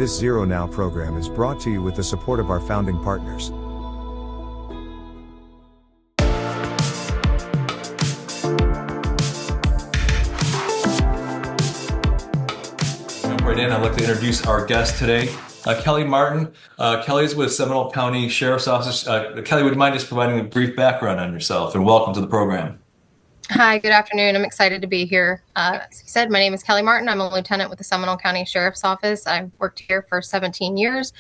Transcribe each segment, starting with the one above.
This Zero Now program is brought to you with the support of our founding partners. Jump right in. I'd like to introduce our guest today, Kelly Martin. Kelly is with Seminole County Sheriff's Office. Kelly, would you mind just providing a brief background on yourself, and welcome to the program. Hi, good afternoon. I'm excited to be here. As you said, my name is Kelly Martin. I'm a lieutenant with the Seminole County Sheriff's Office. I've worked here for 17 years.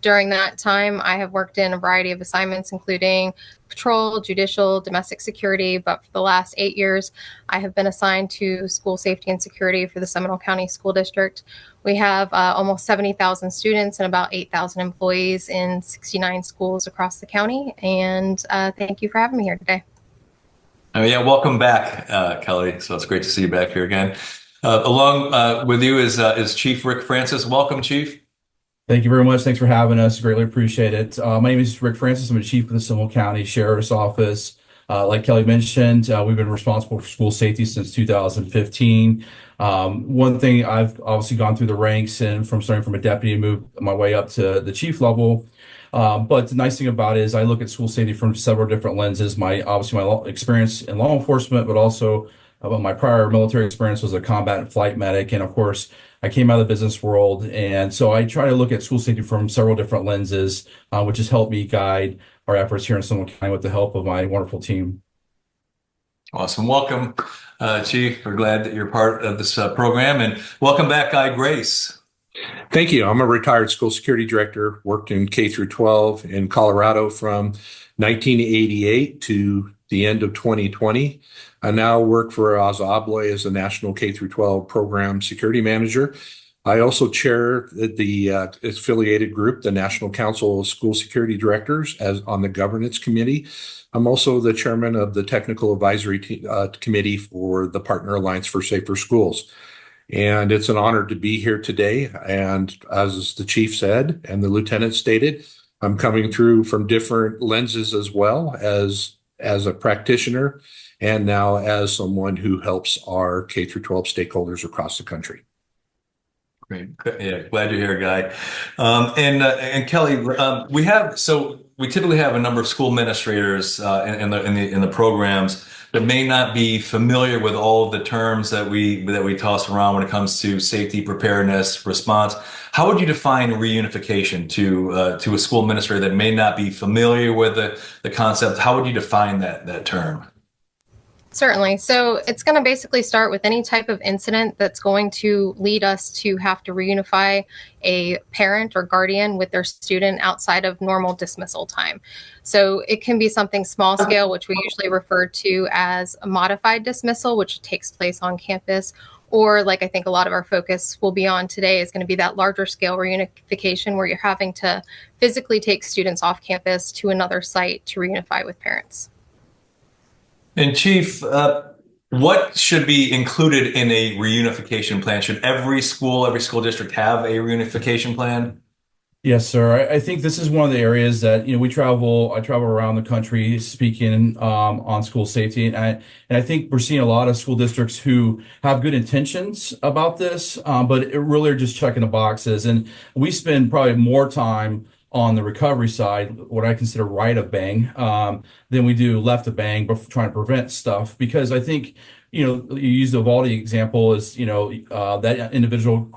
During that time, I have worked in a variety of assignments, including patrol, judicial, domestic security. But for the last 8 years, I have been assigned to school safety and security for the Seminole County School District. We have almost 70,000 students and about 8,000 employees in 69 schools across the county. And thank you for having me here today. Yeah, welcome back, Kelly. So it's great to see you back here again. Along with you is Chief Rick Francis. Welcome, Chief. Thank you very much. Thanks for having us. Greatly appreciate it. My name is Rick Francis. I'm the Chief of the Seminole County Sheriff's Office. Like Kelly mentioned, we've been responsible for school safety since 2015. One thing, I've obviously gone through the ranks and starting from a deputy and moved my way up to the chief level. But the nice thing about it is I look at school safety from several different lenses. My experience in law enforcement, but also my prior military experience was a combat and flight medic. And of course, I came out of the business world. And so I try to look at school safety from several different lenses, which has helped me guide our efforts here in Seminole County with the help of my wonderful team. Awesome. Welcome, Chief. We're glad that you're part of this program. And welcome back, Guy Grace. Thank you. I'm a retired school security director, worked in K through 12 in Colorado from 1988 to the end of 2020. I now work for Asa Abloy as a national K through 12 program security manager. I also chair the affiliated group, the National Council of School Security Directors, as on the governance committee. I'm also the chairman of the technical advisory committee for the Partner Alliance for Safer Schools. And it's an honor to be here today. And as the chief said, and the lieutenant stated, I'm coming through from different lenses as well as a practitioner and now as someone who helps our K through 12 stakeholders across the country. Great. Yeah, glad you're here, Guy. And Kelly, we typically have a number of school administrators in the programs that may not be familiar with all of the terms that we toss around when it comes to safety, preparedness, response. How would you define reunification to a school administrator that may not be familiar with the concept? How would you define that term? Certainly. So it's going to basically start with any type of incident that's going to lead us to have to reunify a parent or guardian with their student outside of normal dismissal time. So it can be something small scale, which we usually refer to as a modified dismissal, which takes place on campus. Or like I think a lot of our focus will be on today is going to be that larger scale reunification where you're having to physically take students off campus to another site to reunify with parents. And Chief, what should be included in a reunification plan? Should every school district have a reunification plan? Yes, sir. I think this is one of the areas that, I travel around the country speaking on school safety. And I think we're seeing a lot of school districts who have good intentions about this, but it really are just checking the boxes. And we spend probably more time on the recovery side, what I consider right of bang, than we do left of bang, but trying to prevent stuff. Because I think, you use the Uvalde example as, that individual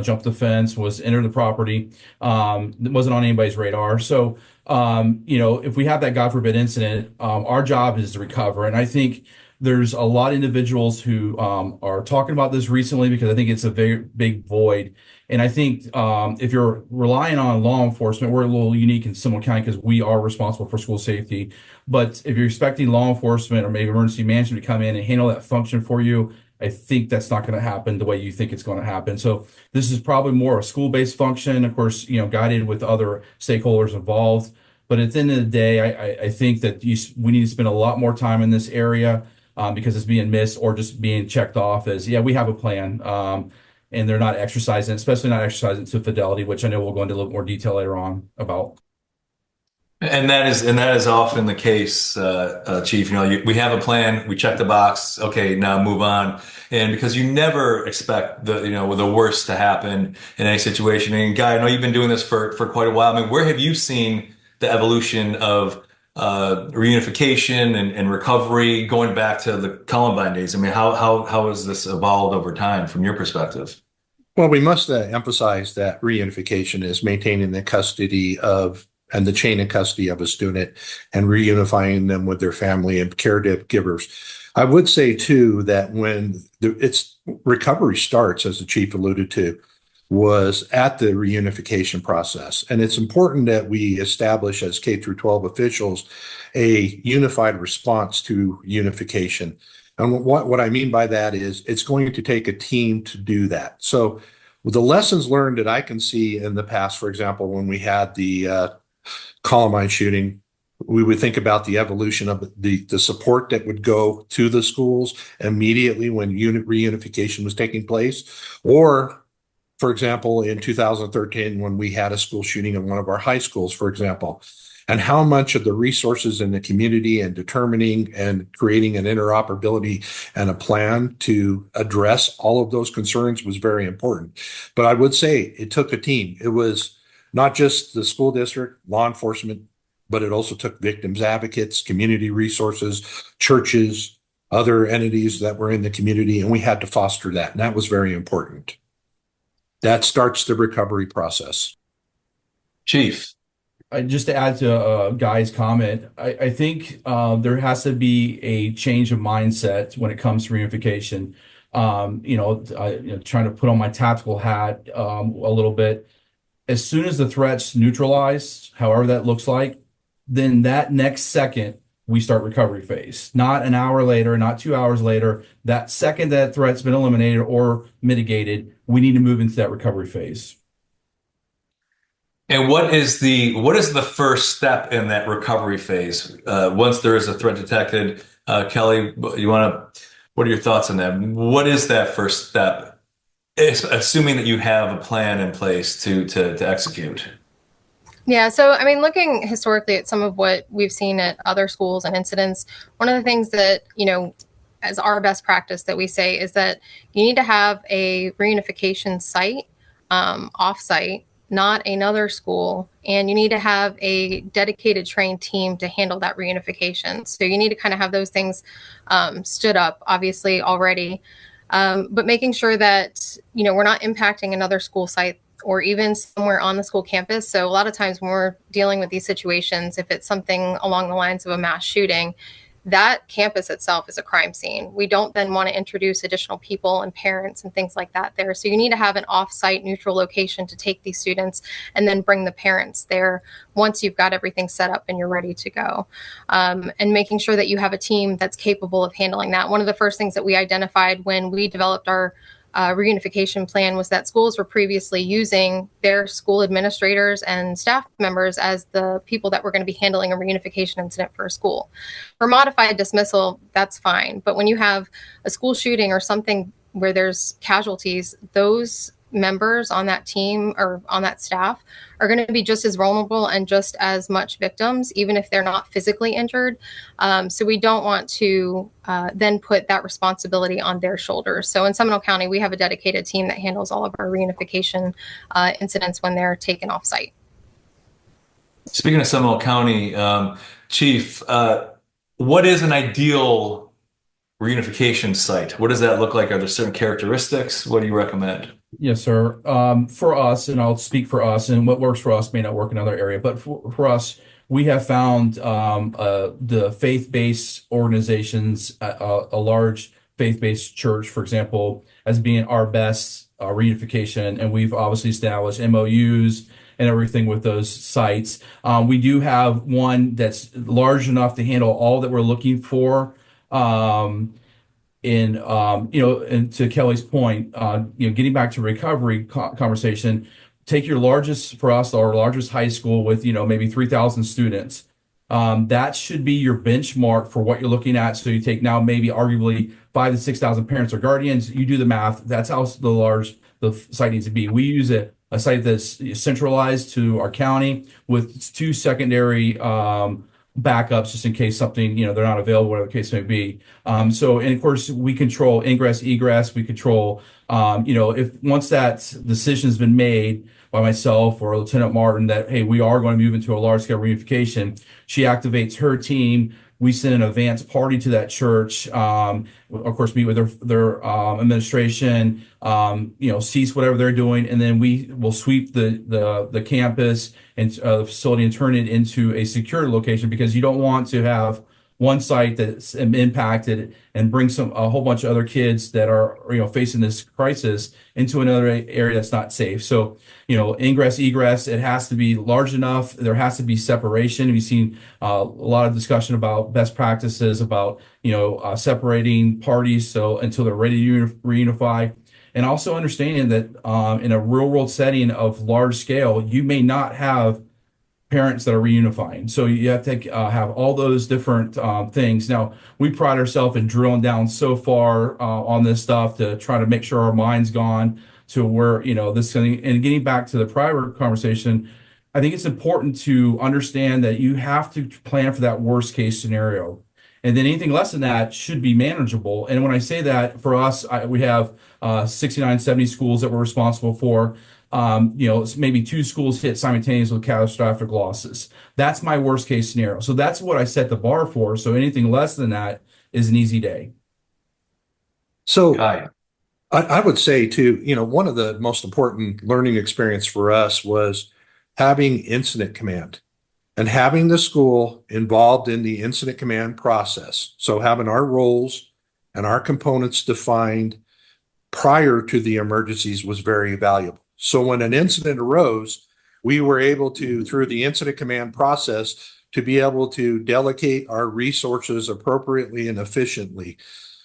jumped the fence, was entered the property, that wasn't on anybody's radar. So, if we have that God forbid incident, our job is to recover. And I think there's a lot of individuals who are talking about this recently because I think it's a very big void. And I think if you're relying on law enforcement, we're a little unique in Seminole County because we are responsible for school safety. But if you're expecting law enforcement or maybe emergency management to come in and handle that function for you, I think that's not going to happen the way you think it's going to happen. So this is probably more a school-based function, of course, guided with other stakeholders involved. But at the end of the day, I think that we need to spend a lot more time in this area because it's being missed or just being checked off as, yeah, we have a plan. And they're not exercising, especially not exercising to fidelity, which I know we'll go into a little more detail later on about. And that is often the case, Chief. We have a plan, we check the box. Okay, now move on. And because you never expect the worst to happen in any situation. And Guy, I know you've been doing this for quite a while. I mean, where have you seen the evolution of reunification and recovery going back to the Columbine days? I mean, how has this evolved over time from your perspective? Well, we must emphasize that reunification is maintaining the custody of and the chain of custody of a student and reunifying them with their family and caregivers. I would say too that when its recovery starts, as the chief alluded to, was at the reunification process. And it's important that we establish as K through 12 officials a unified response to unification. And what I mean by that is it's going to take a team to do that. So the lessons learned that I can see in the past, for example, when we had the Columbine shooting, we would think about the evolution of the support that would go to the schools immediately when reunification was taking place. Or, for example, in 2013, when we had a school shooting in one of our high schools, for example, and how much of the resources in the community and determining and creating an interoperability and a plan to address all of those concerns was very important. But I would say it took a team. It was not just the school district, law enforcement, but it also took victims advocates, community resources, churches, other entities that were in the community, and we had to foster that. And that was very important. That starts the recovery process. Chief. Just to add to Guy's comment, I think there has to be a change of mindset when it comes to reunification. Trying to put on my tactical hat a little bit. As soon as the threat's neutralized, however that looks like, then that next second we start recovery phase. Not an hour later, not 2 hours later. That second that threat's been eliminated or mitigated, we need to move into that recovery phase. And what is the first step in that recovery phase? Once there is a threat detected, Kelly, what are your thoughts on that? What is that first step? Assuming that you have a plan in place to execute. Yeah, so I mean, looking historically at some of what we've seen at other schools and incidents, one of the things that, as our best practice that we say is that you need to have a reunification site, off-site, not another school, and you need to have a dedicated trained team to handle that reunification. So you need to kind of have those things stood up, obviously, already, but making sure that, we're not impacting another school site or even somewhere on the school campus. So a lot of times when we're dealing with these situations, if it's something along the lines of a mass shooting, that campus itself is a crime scene. We don't then want to introduce additional people and parents and things like that there. So you need to have an off-site neutral location to take these students and then bring the parents there once you've got everything set up and you're ready to go. And making sure that you have a team that's capable of handling that. One of the first things that we identified when we developed our reunification plan was that schools were previously using their school administrators and staff members as the people that were going to be handling a reunification incident for a school. For modified dismissal, that's fine. But when you have a school shooting or something where there's casualties, those members on that team or on that staff are going to be just as vulnerable and just as much victims, even if they're not physically injured. So we don't want to then put that responsibility on their shoulders. So in Seminole County, we have a dedicated team that handles all of our reunification incidents when they're taken off site. Speaking of Seminole County, Chief, what is an ideal reunification site? What does that look like? Are there certain characteristics? What do you recommend? Yes, sir. For us, and I'll speak for us, and what works for us may not work in another area, but for us, we have found the faith-based organizations, a large faith-based church, for example, as being our best reunification, and we've obviously established MOUs and everything with those sites. We do have one that's large enough to handle all that we're looking for. And to Kelly's point, getting back to recovery conversation, take your largest, for us, our largest high school with, maybe 3,000 students. That should be your benchmark for what you're looking at. So you take now maybe arguably 5,000 to 6,000 parents or guardians. You do the math. That's how large the site needs to be. We use a a site that's centralized to our county with two secondary backups just in case something, they're not available, whatever the case may be. And of course, we control ingress, egress. We control, if once that decision's been made by myself or Lieutenant Martin that, hey, we are going to move into a large scale reunification, she activates her team. We send an advance party to that church. Of course, meet with their administration. Cease whatever they're doing, and then we will sweep the campus and the facility and turn it into a secure location because you don't want to have one site that's impacted and bring a whole bunch of other kids that are facing this crisis into another area that's not safe. So ingress egress, it has to be large enough. There has to be separation. We've seen a lot of discussion about best practices about separating parties so until they're ready to reunify. And also understanding that in a real world setting of large scale, you may not have parents that are reunifying. So you have to have all those different things. Now, we pride ourselves in drilling down so far on this stuff to try to make sure our mind's gone to where, this thing. And getting back to the prior conversation, I think it's important to understand that you have to plan for that worst case scenario. And then anything less than that should be manageable. And when I say that, for us, we have 69, 70 schools that we're responsible for. Maybe two schools hit simultaneously with catastrophic losses. That's my worst case scenario. So that's what I set the bar for. So anything less than that is an easy day. So I would say too, one of the most important learning experience for us was having incident command and having the school involved in the incident command process. So having our roles and our components defined prior to the emergencies was very valuable. So when an incident arose, we were able to, through the incident command process, to be able to delegate our resources appropriately and efficiently.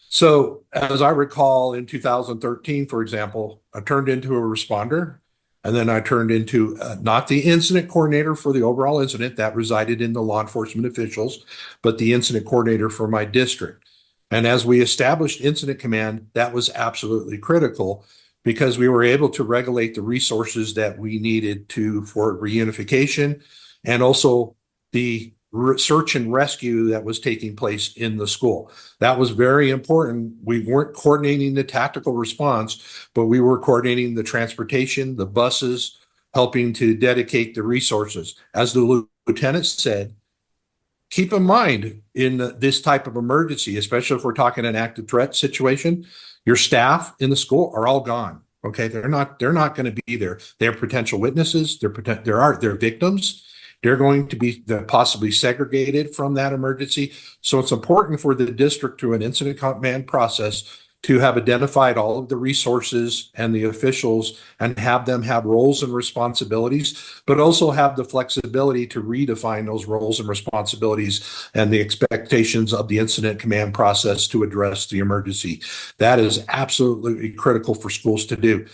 So as I recall in 2013, for example, I turned into a responder, and then I turned into not the incident coordinator for the overall incident that resided in the law enforcement officials, but the incident coordinator for my district. And as we established incident command, that was absolutely critical because we were able to regulate the resources that we needed for reunification and also the search and rescue that was taking place in the school. That was very important. We weren't coordinating the tactical response, but we were coordinating the transportation, the buses, helping to dedicate the resources. As the lieutenant said, keep in mind in this type of emergency, especially if we're talking an active threat situation, your staff in the school are all gone. Okay, they're not going to be there. They're potential witnesses. They're victims. They're going to be possibly segregated from that emergency. So it's important for the district through an incident command process to have identified all of the resources and the officials and have them have roles and responsibilities, but also have the flexibility to redefine those roles and responsibilities and the expectations of the incident command process to address the emergency. That is absolutely critical for schools to do.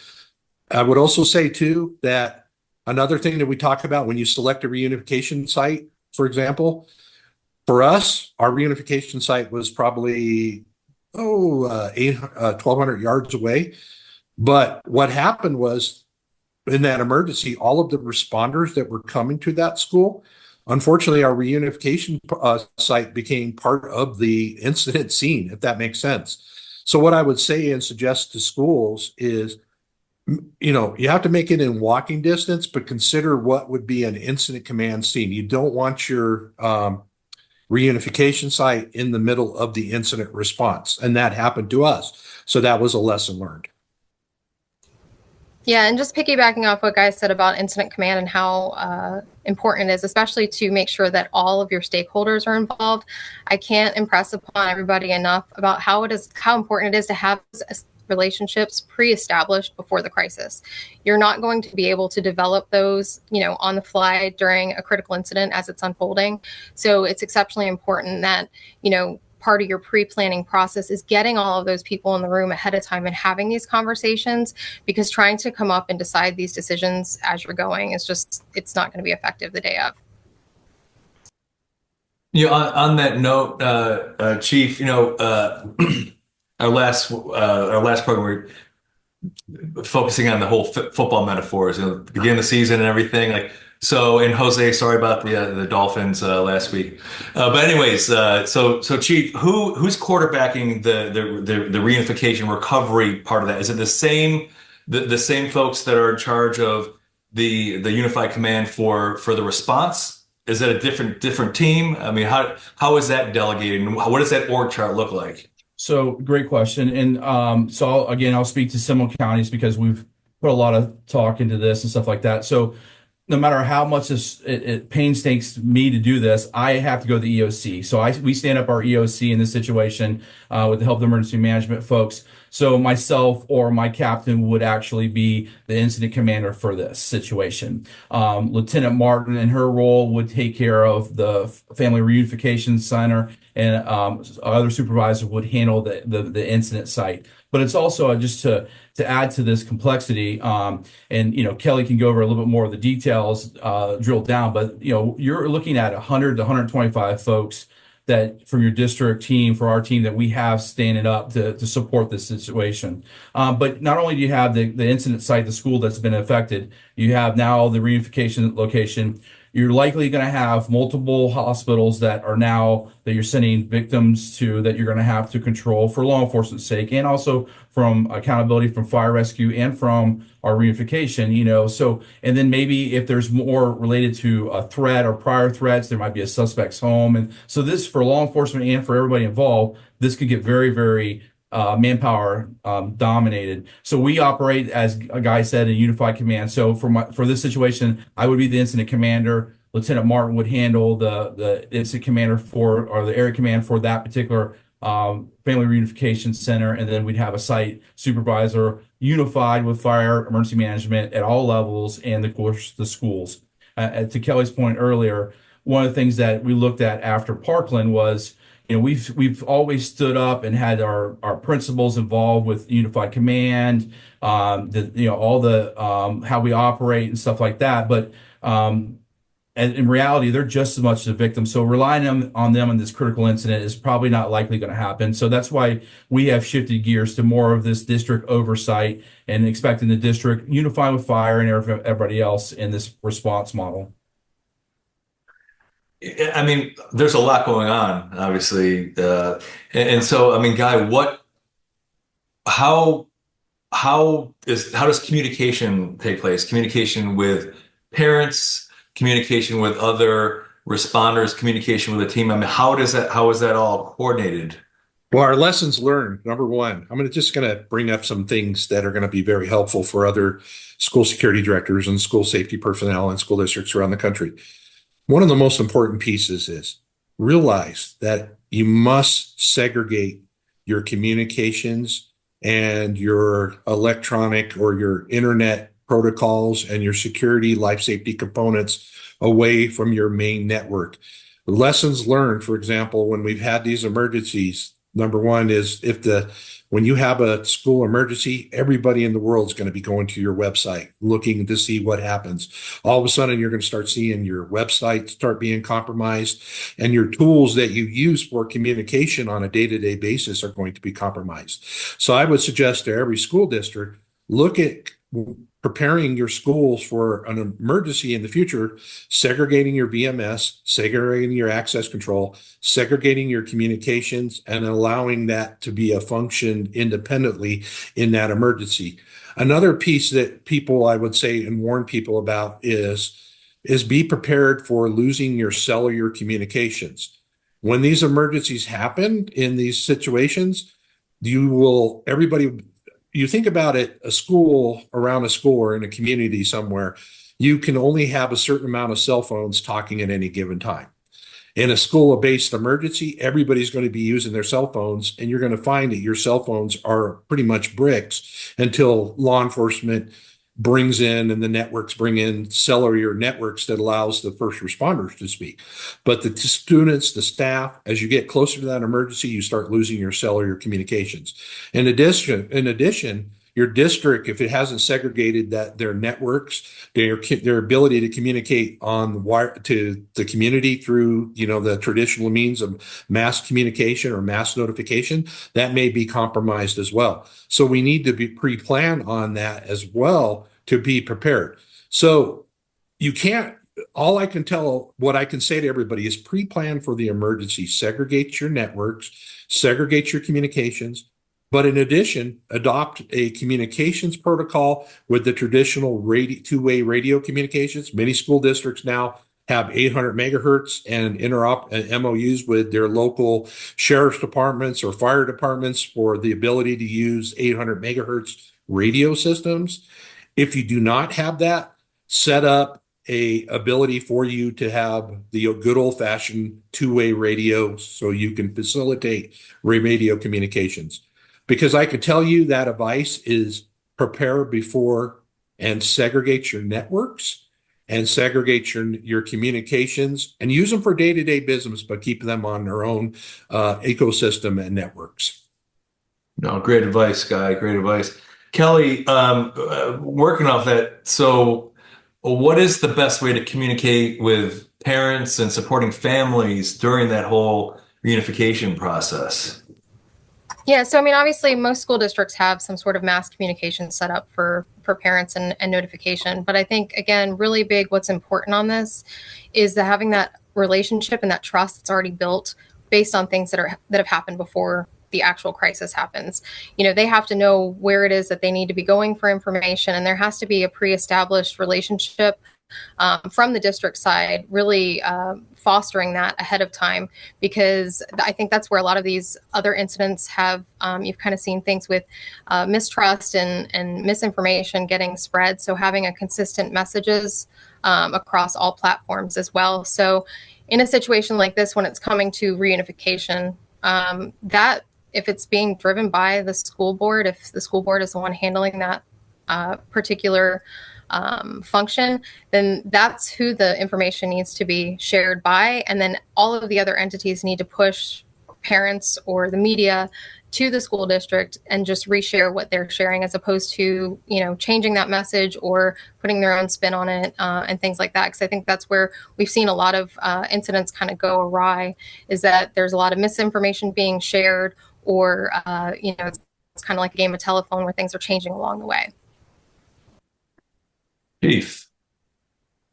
I would also say too that another thing that we talk about when you select a reunification site, for example, for us, our reunification site was probably 1,200 yards away. But what happened was in that emergency, all of the responders that were coming to that school, unfortunately, our reunification site became part of the incident scene, if that makes sense. So what I would say and suggest to schools is, you have to make it in walking distance, but consider what would be an incident command scene. You don't want your reunification site in the middle of the incident response. And that happened to us. So that was a lesson learned. Yeah, and just piggybacking off what Guy said about incident command and how important it is, especially to make sure that all of your stakeholders are involved. I can't impress upon everybody enough about how important it is to have relationships pre-established before the crisis. You're not going to be able to develop those, on the fly during a critical incident as it's unfolding. So it's exceptionally important that, part of your pre-planning process is getting all of those people in the room ahead of time and having these conversations, because trying to come up and decide these decisions as you're going is it's not going to be effective the day of. On that note, Chief, our last program, focusing on the whole football metaphors, begin the season and everything. Like so, and Jose, sorry about the Dolphins last week. But anyways, so Chief, who's quarterbacking the reunification recovery part of that? Is it the same folks that are in charge of the Unified Command for the response? Is it a different team? I mean, how is that delegated? And what does that org chart look like? So great question. And I'll speak to Seminole counties because we've put a lot of talk into this and stuff like that. So no matter how much it painstaking me to do this, I have to go to the EOC. So we stand up our EOC in this situation with the help of the emergency management folks. So myself or my captain would actually be the incident commander for this situation. Lieutenant Martin in her role would take care of the Family Reunification Center, and other supervisors would handle the incident site. But it's also just to add to this complexity, and Kelly can go over a little bit more of the details, drilled down. But you're looking at 100 to 125 folks that from your district team, for our team that we have standing up to support this situation. But not only do you have the incident site, the school that's been affected, you have now the reunification location. You're likely going to have multiple hospitals that you're sending victims to, that you're going to have to control for law enforcement's sake, and also from accountability from fire rescue and from our reunification, so, and then maybe if there's more related to a threat or prior threats, there might be a suspect's home. And so this, for law enforcement and for everybody involved, this could get very, very manpower dominated. So we operate, as a guy said, a unified command. So for this situation, I would be the incident commander. Lieutenant Martin would handle the incident commander or the area command for that particular Family Reunification Center, and then we'd have a site supervisor unified with fire emergency management at all levels, and of course the schools. To Kelly's point earlier, one of the things that we looked at after Parkland was, we've always stood up and had our principals involved with Unified Command, all the how we operate and stuff like that. But and in reality, they're just as much the victim. So relying on them in this critical incident is probably not likely going to happen. So that's why we have shifted gears to more of this district oversight and expecting the district unify with fire and everybody else in this response model. I mean, there's a lot going on, obviously, and so I mean, Guy, how does communication take place? Communication with parents, communication with other responders, communication with a team. I mean, how is that all coordinated? Well, our lessons learned, number one, I'm just going to bring up some things that are going to be very helpful for other school security directors and school safety personnel and school districts around the country. One of the most important pieces is realize that you must segregate your communications and your electronic or your internet protocols and your security life safety components away from your main network. Lessons learned, for example, when we've had these emergencies, number one is when you have a school emergency, everybody in the world is going to be going to your website, looking to see what happens. All of a sudden, you're going to start seeing your website start being compromised, and your tools that you use for communication on a day-to-day basis are going to be compromised. So I would suggest to every school district, look at preparing your schools for an emergency in the future, segregating your VMS, segregating your access control, segregating your communications, and allowing that to be a function independently in that emergency. Another piece that I would say and warn people about is be prepared for losing your cellular communications. When these emergencies happen in these situations, you think about it, around a school or in a community somewhere, you can only have a certain amount of cell phones talking at any given time. In a school-based emergency, everybody's going to be using their cell phones, and you're going to find that your cell phones are pretty much bricks until law enforcement brings in and the networks bring in cellular networks that allows the first responders to speak. But the students, the staff, as you get closer to that emergency, you start losing your cellular communications. In addition, your district, if it hasn't segregated their networks, their ability to communicate on the wire to the community through, the traditional means of mass communication or mass notification, that may be compromised as well. So we need to be pre-plan on that as well to be prepared. So you can't, what I can say to everybody is pre-plan for the emergency, segregate your networks, segregate your communications, but in addition, adopt a communications protocol with the traditional two-way radio communications. Many school districts now have 800 megahertz and MOUs with their local sheriff's departments or fire departments for the ability to use 800 megahertz radio systems. If you do not have that, set up a ability for you to have the good old-fashioned two-way radio so you can facilitate radio communications. Because I could tell you that advice is prepare before and segregate your networks and segregate your communications and use them for day-to-day business, but keep them on their own ecosystem and networks. No, great advice, Guy. Great advice. Kelly, working off that, so what is the best way to communicate with parents and supporting families during that whole reunification process? Yeah, so I mean, obviously, most school districts have some sort of mass communication set up for parents and notification. But I think, again, really big, what's important on this is that having that relationship and that trust that's already built based on things that have happened before the actual crisis happens. They have to know where it is that they need to be going for information, and there has to be a pre-established relationship from the district side, really fostering that ahead of time, because I think that's where a lot of these other incidents have, you've kind of seen things with mistrust and misinformation getting spread. So having a consistent messages across all platforms as well. So in a situation like this, when it's coming to reunification, that if it's being driven by the school board, if the school board is the one handling that particular function, then that's who the information needs to be shared by. And then all of the other entities need to push parents or the media to the school district and just reshare what they're sharing, as opposed to, changing that message or putting their own spin on it and things like that. Because I think that's where we've seen a lot of incidents kind of go awry, is that there's a lot of misinformation being shared, or, it's kind of like a game of telephone where things are changing along the way. Chief.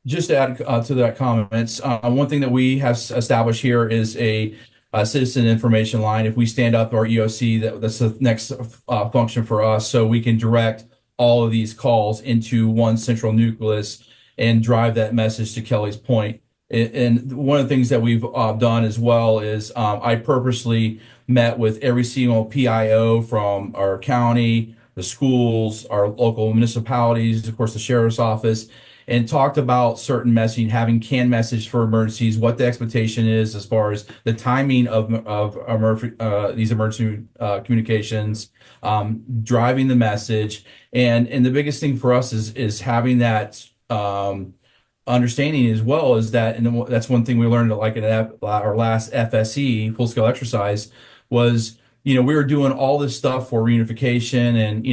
Just to add to that comments, one thing that we have established here is a citizen information line. If we stand up our EOC, that's the next function for us, so we can direct all of these calls into one central nucleus and drive that message to Kelly's point. And one of the things that we've done as well is I purposely met with every single PIO from our county, the schools, our local municipalities, of course, the sheriff's office, and talked about certain messaging, having canned message for emergencies, what the expectation is as far as the timing of these emergency communications, driving the message. And the biggest thing for us is having that understanding as well, is that, and that's one thing we learned like at our last FSE, full scale exercise, was, we were doing all this stuff for reunification and,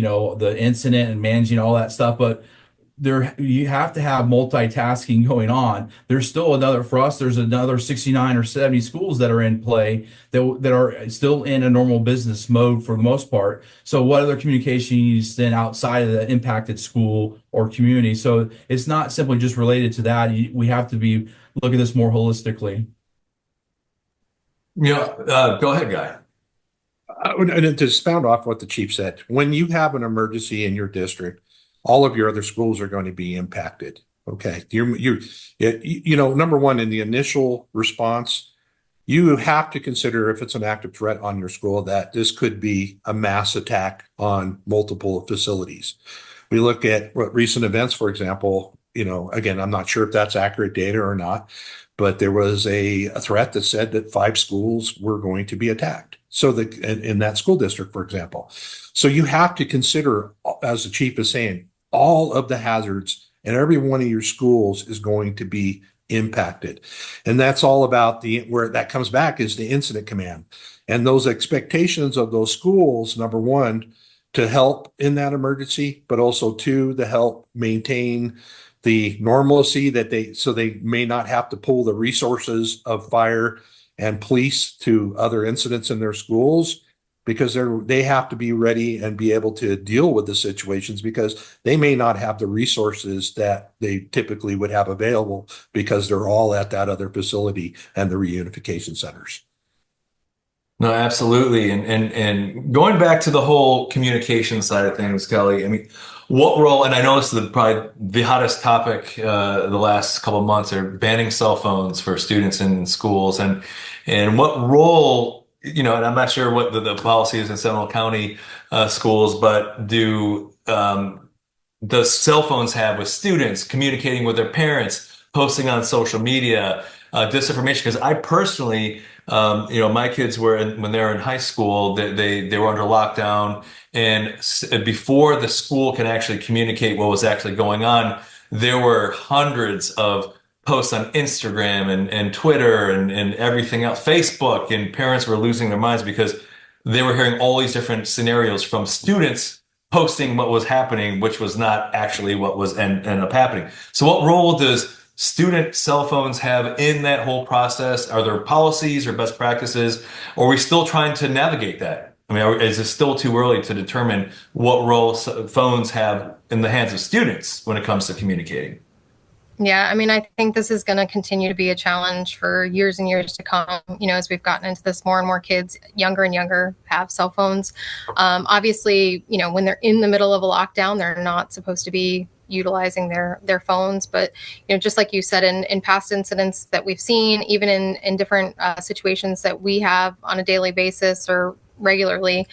the incident and managing all that stuff, but you have to have multitasking going on. There's still there's another 69 or 70 schools that are in play that are still in a normal business mode for the most part. So what other communication needs then outside of the impacted school or community? So it's not simply just related to that. We have to look at this more holistically. Go ahead, Guy. And to expound off what the chief said, when you have an emergency in your district, all of your other schools are going to be impacted. Okay. Number one, in the initial response, you have to consider, if it's an active threat on your school, that this could be a mass attack on multiple facilities. We look at what recent events, for example, again, I'm not sure if that's accurate data or not, but there was a threat that said that 5 schools were going to be attacked. So in that school district, for example. So you have to consider, as the chief is saying, all of the hazards, and every one of your schools is going to be impacted. And that's all about where that comes back is the incident command. And those expectations of those schools, number one, to help in that emergency, but also two, to help maintain the normalcy that they may not have to pull the resources of fire and police to other incidents in their schools, because they have to be ready and be able to deal with the situations, because they may not have the resources that they typically would have available because they're all at that other facility and the reunification centers. No, absolutely. And going back to the whole communication side of things, Kelly, I mean, what role, and I know this is probably the hottest topic the last couple of months, are banning cell phones for students in schools, and what role, and I'm not sure what the policy is in Seminole County schools, but does cell phones have with students communicating with their parents, posting on social media, disinformation? Because I personally, my kids when they were in high school, they were under lockdown, and before the school can actually communicate what was actually going on, there were hundreds of posts on Instagram and Twitter and everything else, Facebook, and parents were losing their minds because they were hearing all these different scenarios from students posting what was happening, which was not actually what was ended up happening. So what role does student cell phones have in that whole process? Are there policies or best practices, or are we still trying to navigate that? I mean, is it still too early to determine what role phones have in the hands of students when it comes to communicating? Yeah, I mean, I think this is going to continue to be a challenge for years and years to come. As we've gotten into this, more and more kids, younger and younger, have cell phones. Obviously, when they're in the middle of a lockdown, they're not supposed to be utilizing their phones. But, just like you said, in past incidents that we've seen, even in different situations that we have on a daily basis or regularly,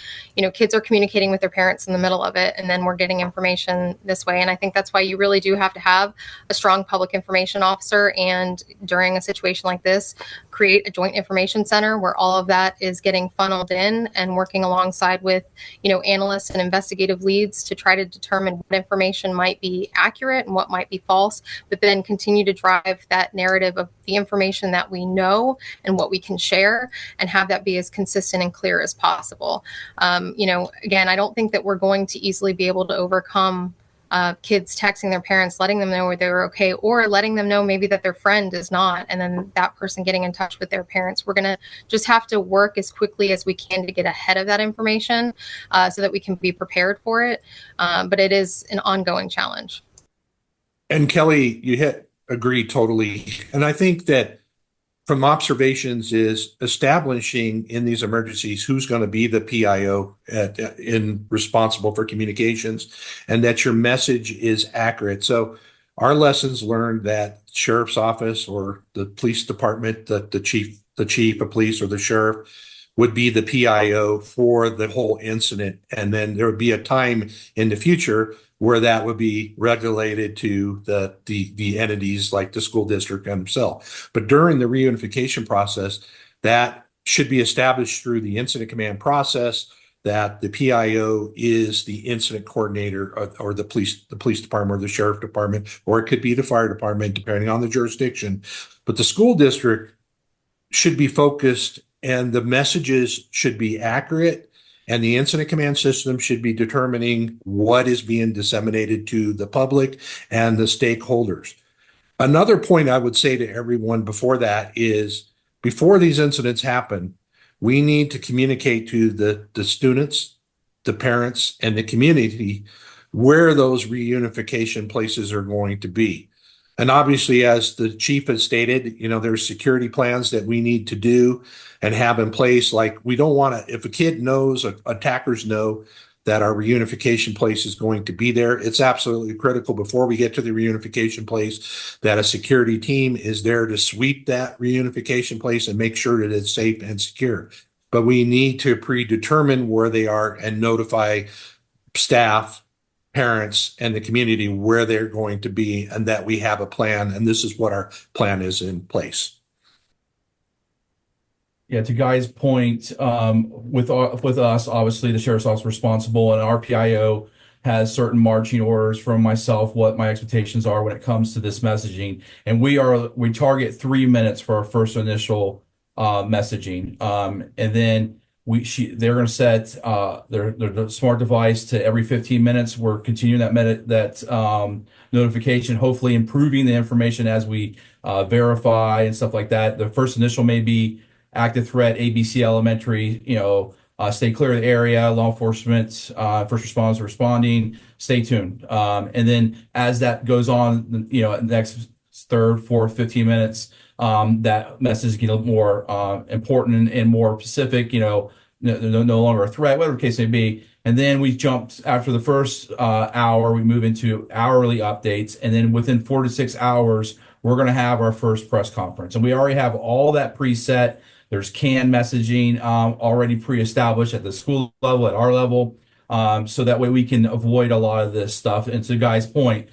kids are communicating with their parents in the middle of it, and then we're getting information this way. And I think that's why you really do have to have a strong public information officer, and during a situation like this, create a joint information center where all of that is getting funneled in and working alongside with, analysts and investigative leads to try to determine what information might be accurate and what might be false, but then continue to drive that narrative of the information that we know and what we can share, and have that be as consistent and clear as possible. Again, I don't think that we're going to easily be able to overcome kids texting their parents, letting them know they were okay, or letting them know maybe that their friend is not, and then that person getting in touch with their parents. We're going to just have to work as quickly as we can to get ahead of that information so that we can be prepared for it. But it is an ongoing challenge. And Kelly, agree totally. And I think that from observations is establishing in these emergencies who's going to be the PIO in responsible for communications, and that your message is accurate. So our lessons learned that sheriff's office or the police department, the chief of police or the sheriff would be the PIO for the whole incident. And then there would be a time in the future where that would be regulated to the entities like the school district themselves. But during the reunification process, that should be established through the incident command process, that the PIO is the incident coordinator or the police department or the sheriff department, or it could be the fire department, depending on the jurisdiction. But the school district should be focused, and the messages should be accurate, and the incident command system should be determining what is being disseminated to the public and the stakeholders. Another point I would say to everyone before that is, before these incidents happen, we need to communicate to the students, the parents, and the community where those reunification places are going to be. And obviously, as the chief has stated, there's security plans that we need to do and have in place. Like, we don't want to, if a kid knows, attackers know that our reunification place is going to be there, it's absolutely critical before we get to the reunification place that a security team is there to sweep that reunification place and make sure that it's safe and secure. But we need to predetermine where they are and notify staff, parents, and the community where they're going to be, and that we have a plan, and this is what our plan is in place. Yeah, to Guy's point, with us, obviously the sheriff's office is responsible, and our PIO has certain marching orders from myself, what my expectations are when it comes to this messaging. And we target 3 minutes for our first initial messaging. And then they're going to set their smart device to every 15 minutes. We're continuing that notification, hopefully improving the information as we verify and stuff like that. The first initial may be active threat, ABC Elementary, stay clear of the area, law enforcement, first responders responding, stay tuned. And then as that goes on, next third, fourth, 15 minutes, that message get a little more important and more specific, no longer a threat, whatever the case may be. And then we jumped after the first hour, we move into hourly updates. And then within 4 to 6 hours, we're going to have our first press conference. And we already have all that preset. There's canned messaging already pre-established at the school level, at our level. So that way we can avoid a lot of this stuff. And to Guy's point,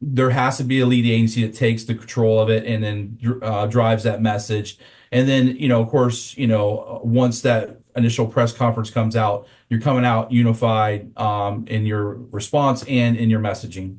there has to be a lead agency that takes the control of it and then drives that message. And then, of course, once that initial press conference comes out, you're coming out unified in your response and in your messaging.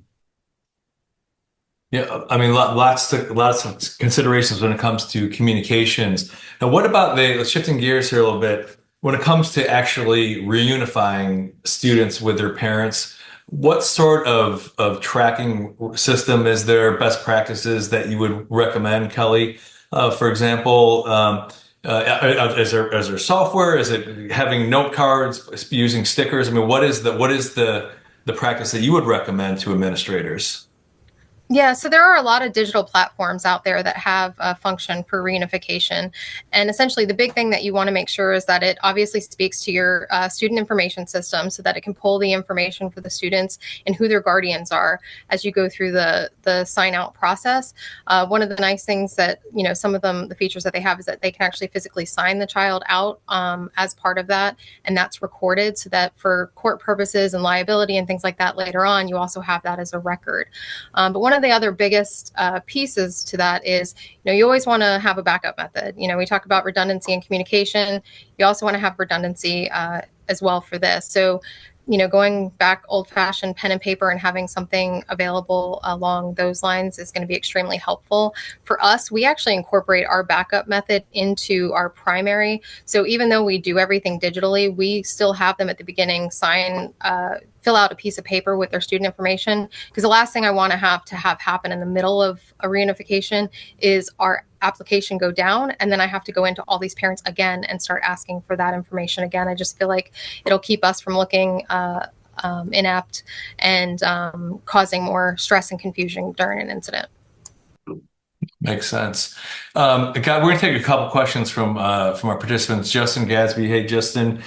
Yeah, I mean, lots of considerations when it comes to communications. Now, what about shifting gears here a little bit, when it comes to actually reunifying students with their parents? What sort of tracking system is there, best practices that you would recommend, Kelly? For example, is there software? Is it having note cards, using stickers? I mean, what is the practice that you would recommend to administrators? Yeah, so there are a lot of digital platforms out there that have a function for reunification. And essentially, the big thing that you want to make sure is that it obviously speaks to your student information system so that it can pull the information for the students and who their guardians are as you go through the sign out process. One of the nice things that, some of them, the features that they have is that they can actually physically sign the child out as part of that. And that's recorded so that for court purposes and liability and things like that later on, you also have that as a record. But one of the other biggest pieces to that is, you always want to have a backup method. We talk about redundancy in communication. You also want to have redundancy as well for this. So, going back old-fashioned pen and paper and having something available along those lines is going to be extremely helpful. For us, we actually incorporate our backup method into our primary. So even though we do everything digitally, we still have them at the beginning fill out a piece of paper with their student information, because the last thing I want to have happen in the middle of a reunification is our application go down and then I have to go into all these parents again and start asking for that information again. I just feel like it'll keep us from looking inept and causing more stress and confusion during an incident. Makes sense. We're going to take a couple questions from our participants. Justin Gadsby. Hey, Justin.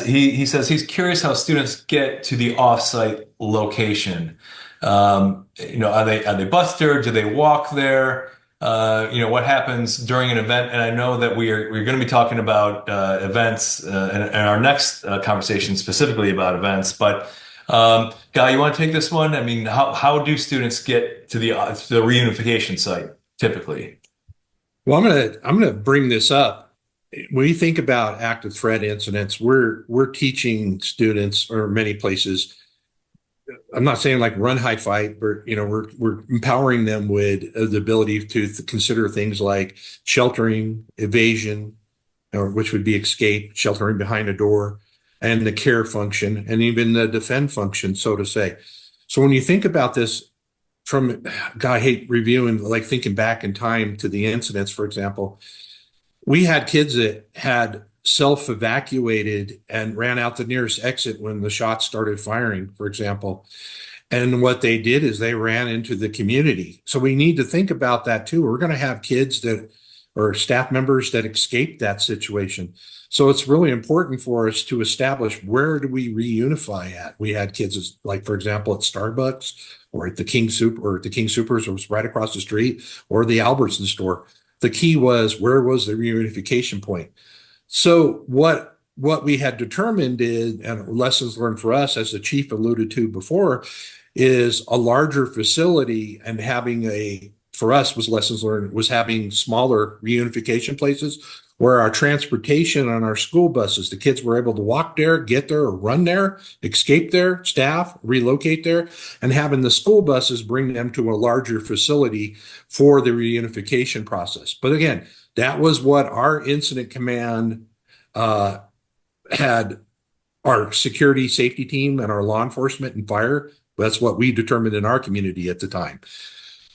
He says he's curious how students get to the offsite location. Are they bused there? Do they walk there? What happens during an event? And I know that we're going to be talking about events in our next conversation, specifically about events. But Guy, you want to take this one? I mean, how do students get to the reunification site typically? Well, I'm gonna bring this up. When you think about active threat incidents, we're teaching students, or many places, I'm not saying like run, hide, fight, but we're empowering them with the ability to consider things like sheltering, evasion, or which would be escape, sheltering behind a door, and the care function, and even the defend function, so to say. So when you think about this, I hate reviewing, like thinking back in time to the incidents, for example, we had kids that had self-evacuated and ran out the nearest exit when the shots started firing, for example. And what they did is they ran into the community. So we need to think about that too. We're going to have kids or staff members that escaped that situation. So it's really important for us to establish, where do we reunify at? We had kids like, for example, at Starbucks or at the King Soopers, it was right across the street, or the Albertson store. The key was, where was the reunification point? So what we had determined is, and lessons learned for us, as the chief alluded to before, is a larger facility, and for us was lessons learned, was having smaller reunification places where our transportation on our school buses, the kids were able to walk there, get there, or run there, escape there, staff, relocate there, and having the school buses bring them to a larger facility for the reunification process. But again, that was what our incident command had our security safety team and our law enforcement and fire. That's what we determined in our community at the time.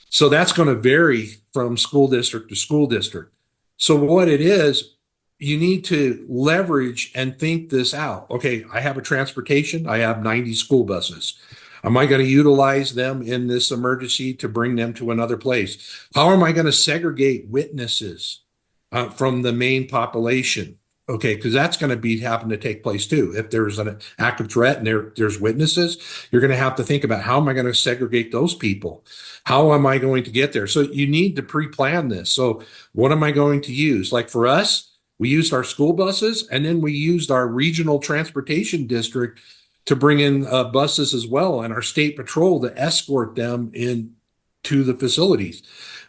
So that's going to vary from school district to school district. So what it is, you need to leverage and think this out. Okay, I have a transportation. I have 90 school buses. Am I going to utilize them in this emergency to bring them to another place? How am I going to segregate witnesses from the main population? Okay, because that's going to be happen to take place too. If there's an active threat and there's witnesses, you're going to have to think about how am I going to segregate those people? How am I going to get there? So you need to pre-plan this. So what am I going to use? Like for us, we used our school buses, and then we used our regional transportation district to bring in buses as well, and our state patrol to escort them into the facilities.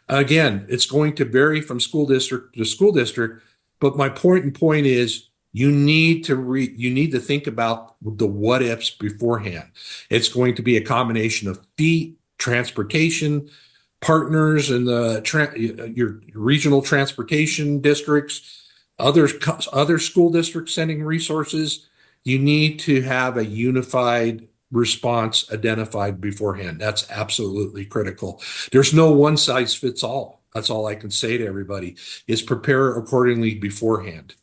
Again, it's going to vary from school district to school district. But my point is, you need to think about the what ifs beforehand. It's going to be a combination of feet, transportation, partners in your regional transportation districts, other school districts sending resources. You need to have a unified response identified beforehand. That's absolutely critical. There's no one size fits all. That's all I can say to everybody is prepare accordingly beforehand.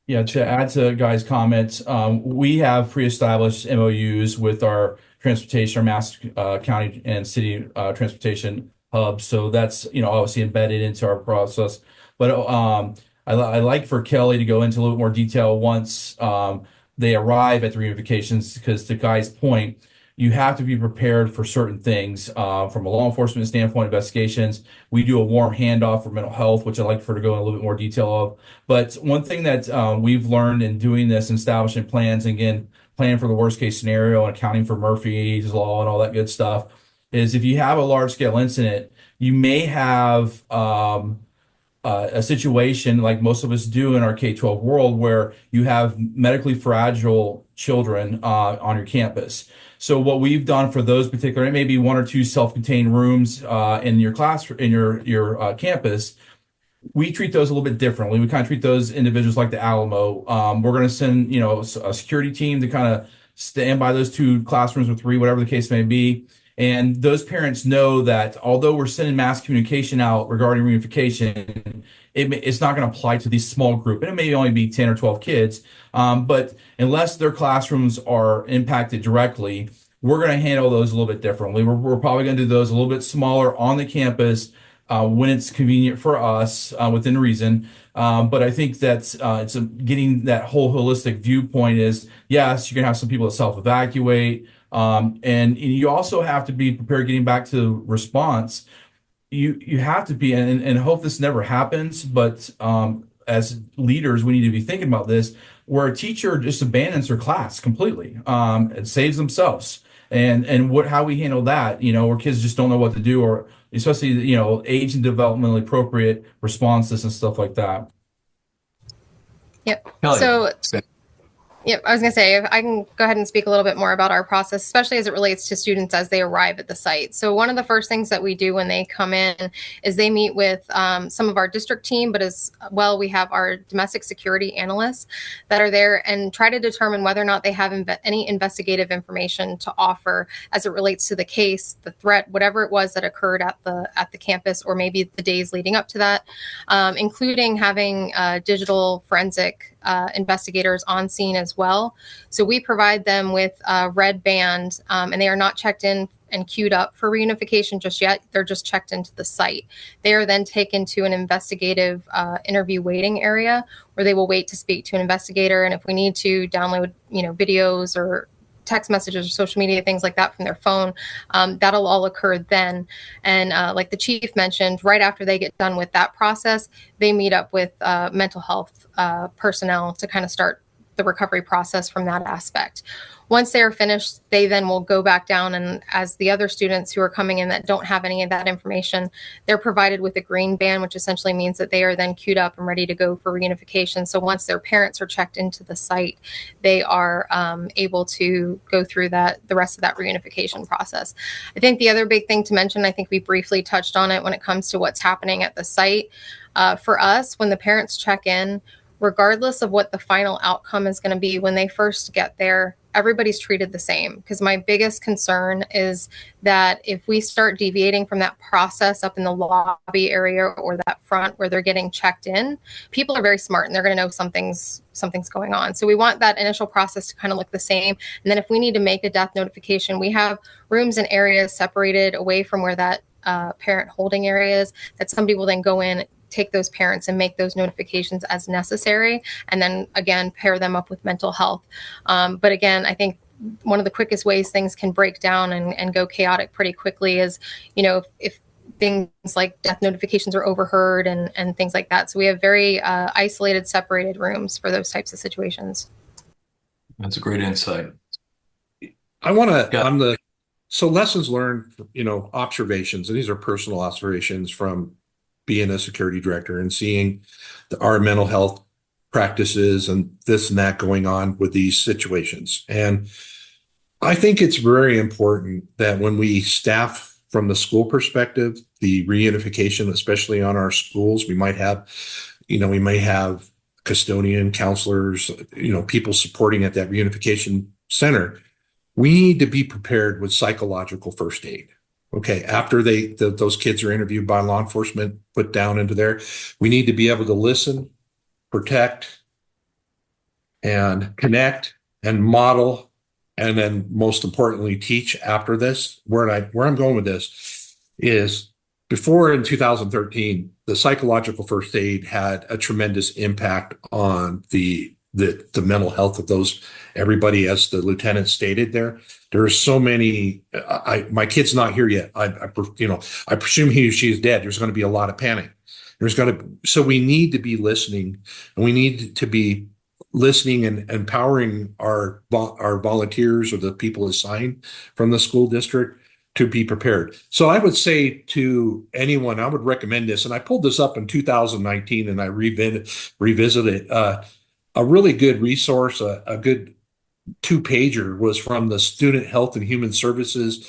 Yeah, to add to Guy's comments, we have pre-established MOUs with our transportation, our mass county and city transportation hubs. So that's, obviously embedded into our process. But I like for Kelly to go into a little bit more detail once they arrive at the reunifications, because to Guy's point, you have to be prepared for certain things from a law enforcement standpoint, investigations. We do a warm handoff for mental health, which I'd like for her to go in a little bit more detail of. But one thing that we've learned in doing this and establishing plans, and again, planning for the worst case scenario and accounting for Murphy's Law and all that good stuff, is if you have a large scale incident, you may have a situation like most of us do in our K-12 world where you have medically fragile children on your campus. So what we've done for those particular, it may be one or two self-contained rooms in your class, in your campus. We treat those a little bit differently. We kind of treat those individuals like the Alamo. We're going to send, a security team to kind of stand by those two classrooms or three, whatever the case may be. And those parents know that although we're sending mass communication out regarding reunification, it's not going to apply to these small group. And it may only be 10 or 12 kids. But unless their classrooms are impacted directly, we're going to handle those a little bit differently. We're probably going to do those a little bit smaller on the campus when it's convenient for us within reason. But I think that it's getting that whole holistic viewpoint is, yes, you're going to have some people that self-evacuate. And you also have to be prepared getting back to response. You have to be, and hope this never happens, but as leaders, we need to be thinking about this, where a teacher just abandons their class completely and saves themselves. And how we handle that, where kids just don't know what to do, or especially, age and developmentally appropriate responses and stuff like that. Yep. Kelly. So Yep, I was going to say, if I can go ahead and speak a little bit more about our process, especially as it relates to students as they arrive at the site. So one of the first things that we do when they come in is they meet with some of our district team, but as well, we have our domestic security analysts that are there and try to determine whether or not they have any investigative information to offer as it relates to the case, the threat, whatever it was that occurred at the campus, or maybe the days leading up to that, including having digital forensic investigators on scene as well. So we provide them with a red band, and they are not checked in and queued up for reunification just yet. They're just checked into the site. They are then taken to an investigative interview waiting area where they will wait to speak to an investigator. And if we need to download, videos or text messages or social media, things like that from their phone, that'll all occur then. And like the chief mentioned, right after they get done with that process, they meet up with mental health personnel to kind of start the recovery process from that aspect. Once they are finished, they then will go back down, and as the other students who are coming in that don't have any of that information, they're provided with a green band, which essentially means that they are then queued up and ready to go for reunification. So once their parents are checked into the site, they are able to go through the rest of that reunification process. I think the other big thing to mention, I think we briefly touched on it when it comes to what's happening at the site. For us, when the parents check in, regardless of what the final outcome is going to be, when they first get there, everybody's treated the same. Because my biggest concern is that if we start deviating from that process up in the lobby area or that front where they're getting checked in, people are very smart and they're going to know something's going on. So we want that initial process to kind of look the same. And then if we need to make a death notification, we have rooms and areas separated away from where that parent holding area is, that somebody will then go in, take those parents and make those notifications as necessary, and then again pair them up with mental health. But again, I think one of the quickest ways things can break down and go chaotic pretty quickly is, if things like death notifications are overheard and things like that. So we have very isolated, separated rooms for those types of situations. That's a great insight. I want to, Yeah. so lessons learned, observations, and these are personal observations from being a security director and seeing our mental health practices and this and that going on with these situations. And I think it's very important that when we staff from the school perspective, the reunification, especially on our schools, we might have custodian, counselors, people supporting at that reunification center. We need to be prepared with psychological first aid. Okay, after those kids are interviewed by law enforcement, put down into there, we need to be able to listen, protect, and connect and model, and then most importantly, teach after this. Where I'm going with this is, before in 2013, the psychological first aid had a tremendous impact on the mental health of those, everybody, as the lieutenant stated there. There are so many, my kid's not here yet. I presume he or she is dead. There's going to be a lot of panic. So we need to be listening, and we need to be listening and empowering our volunteers or the people assigned from the school district to be prepared. So I would say to anyone, I would recommend this, and I pulled this up in 2019 and I revisited it. A really good resource, a good 2-pager, was from the Student Health and Human Services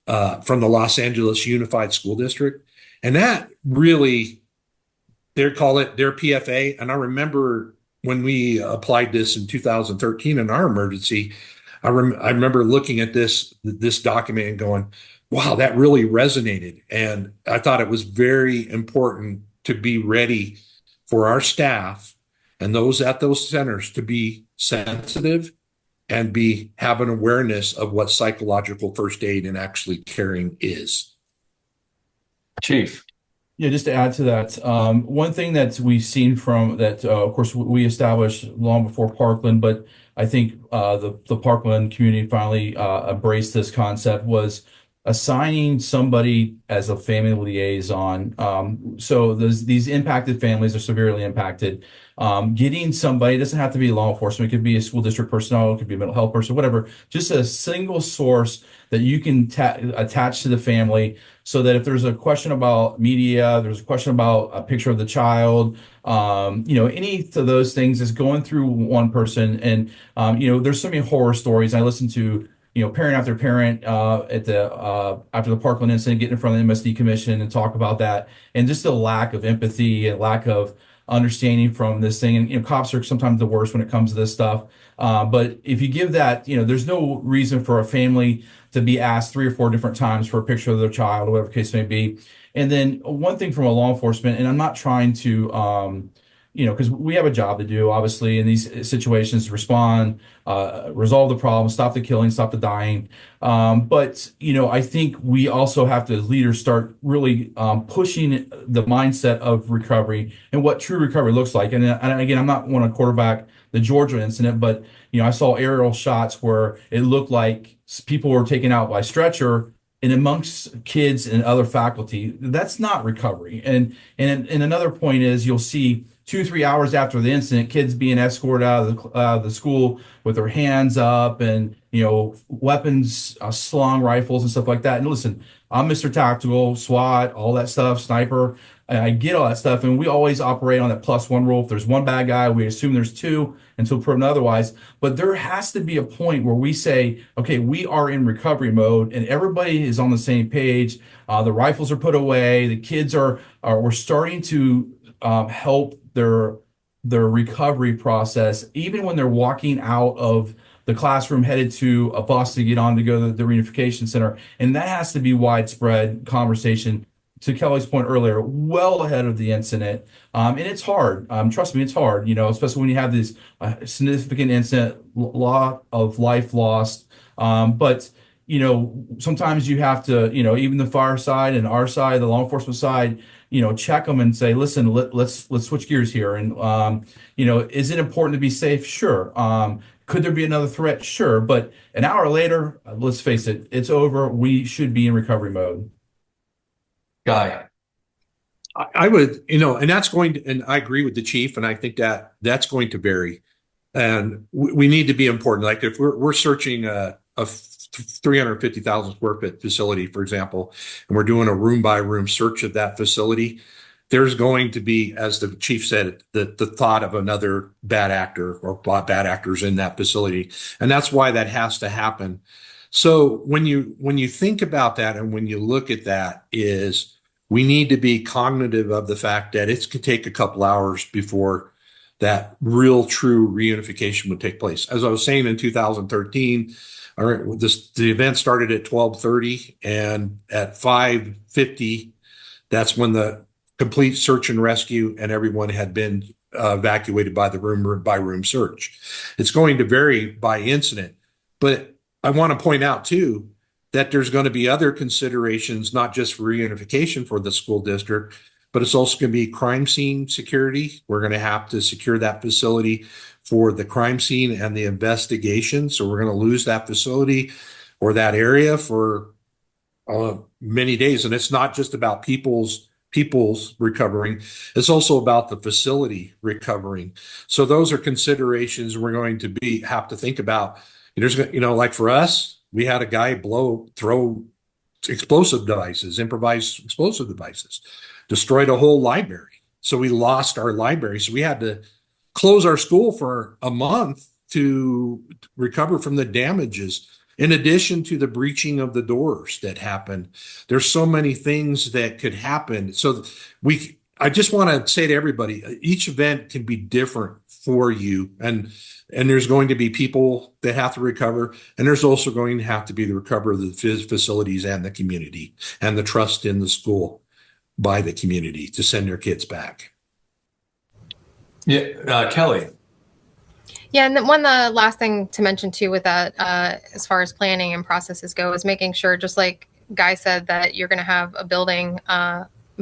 from the Los Angeles Unified School District. And that really, they call it their PFA. And I remember when we applied this in 2013 in our emergency, I remember looking at this document and going, wow, that really resonated. And I thought it was very important to be ready for our staff and those at those centers to be sensitive and have an awareness of what psychological first aid and actually caring is. Chief. Yeah, just to add to that, one thing that we've seen from that, of course, we established long before Parkland, but I think the Parkland community finally embraced this concept, was assigning somebody as a family liaison. So these impacted families are severely impacted. Getting somebody, it doesn't have to be law enforcement, it could be a school district personnel, it could be a mental health person, whatever, just a single source that you can attach to the family, so that if there's a question about media, there's a question about a picture of the child, any of those things is going through one person. And, there's so many horror stories. I listen to, parent after parent after the Parkland incident, get in front of the MSD commission and talk about that, and just the lack of empathy and lack of understanding from this thing. And cops are sometimes the worst when it comes to this stuff. But if you give that, there's no reason for a family to be asked 3 or 4 different times for a picture of their child, or whatever case may be. And then one thing from a law enforcement, and I'm not trying to because we have a job to do, obviously, in these situations, respond, resolve the problem, stop the killing, stop the dying. But I think we also have to, as leaders, start really pushing the mindset of recovery and what true recovery looks like. And again, I'm not want to quarterback the Georgia incident, but I saw aerial shots where it looked like people were taken out by stretcher, and amongst kids and other faculty. That's not recovery. And another point is, you'll see 2-3 hours after the incident, kids being escorted out of the school with their hands up and weapons slung, rifles and stuff like that. And listen, I'm Mr. Tactical, SWAT, all that stuff, sniper. I get all that stuff, and we always operate on that +1 rule. If there's one bad guy, we assume there's 2 until proven otherwise. But there has to be a point where we say, okay, we are in recovery mode, and everybody is on the same page. The rifles are put away. The kids we're starting to help their their recovery process, even when they're walking out of the classroom headed to a bus to get on to go to the reunification center. And that has to be widespread conversation, to Kelly's point earlier, well ahead of the incident. And it's hard. Trust me, it's hard, especially when you have this significant incident, lot of life lost. But sometimes you have to, even the fire side and our side, the law enforcement side, check them and say, listen, let's switch gears here. And, is it important to be safe? Sure. Could there be another threat? Sure. But an hour later, let's face it, it's over. We should be in recovery mode. Guy. I would, and that's going to, and I agree with the chief, and I think that that's going to vary. And we need to be important. Like if we're searching a 350,000 square foot facility, for example, and we're doing a room by room search of that facility, there's going to be, as the chief said, the thought of another bad actor or bad actors in that facility. And that's why that has to happen. So when you think about that and when you look at that, is we need to be cognitive of the fact that it could take a couple hours before that real true reunification would take place. As I was saying, in 2013, the event started at 12:30, and at 5:50, that's when the complete search and rescue and everyone had been evacuated by the room by room search. It's going to vary by incident, but I want to point out too that there's going to be other considerations, not just reunification for the school district, but it's also going to be crime scene security. We're going to have to secure that facility for the crime scene and the investigation. So we're going to lose that facility or that area for many days. And it's not just about people's recovering. It's also about the facility recovering. So those are considerations we're going to have to think about. There's, like for us, we had a guy throw explosive devices, improvised explosive devices, destroyed a whole library. So we lost our library. So we had to close our school for a month to recover from the damages, in addition to the breaching of the doors that happened. There's so many things that could happen. So I just want to say to everybody, each event can be different for you. And there's going to be people that have to recover. And there's also going to have to be the recovery of the facilities and the community and the trust in the school by the community to send their kids back. Yeah, Kelly. Yeah, and the last thing to mention too with that, as far as planning and processes go, is making sure, just like Guy said, that you're going to have a building,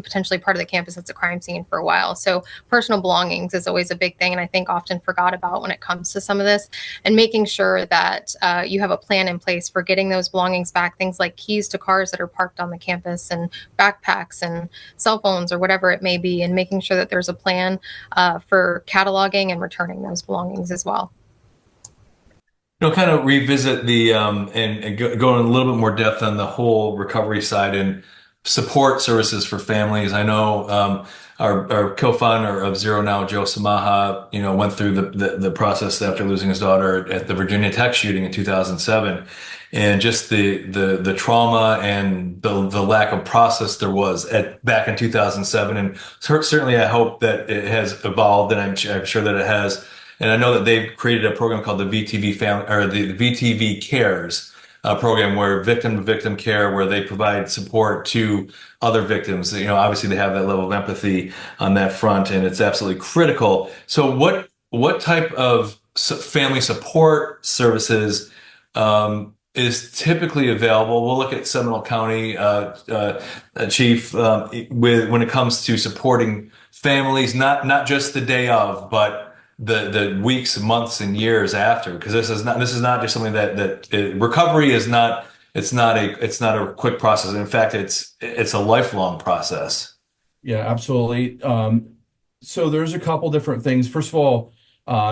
potentially part of the campus that's a crime scene for a while. So personal belongings is always a big thing, and I think often forgot about when it comes to some of this, and making sure that you have a plan in place for getting those belongings back, things like keys to cars that are parked on the campus and backpacks and cell phones or wwhatever it may be, and making sure that there's a plan for cataloging and returning those belongings as well. Kind of revisit the and go in a little bit more depth on the whole recovery side and support services for families. I know our co-founder of Zero Now, Joe Samaha, went through the process after losing his daughter at the Virginia Tech shooting in 2007, and just the trauma and the lack of process there was back in 2007. And certainly, I hope that it has evolved, and I'm sure that it has. And I know that they've created a program called the VTV Family, or the VTV Cares program, where victim-to-victim care, where they provide support to other victims. Obviously they have that level of empathy on that front, and it's absolutely critical. So what type of family support services is typically available? We'll look at Seminole County, Chief, when it comes to supporting families, not just the day of, but the weeks, months, and years after, because this is not just something that recovery is not. It's not a quick process. In fact, it's a lifelong process. Yeah, absolutely. So there's a couple different things. First of all,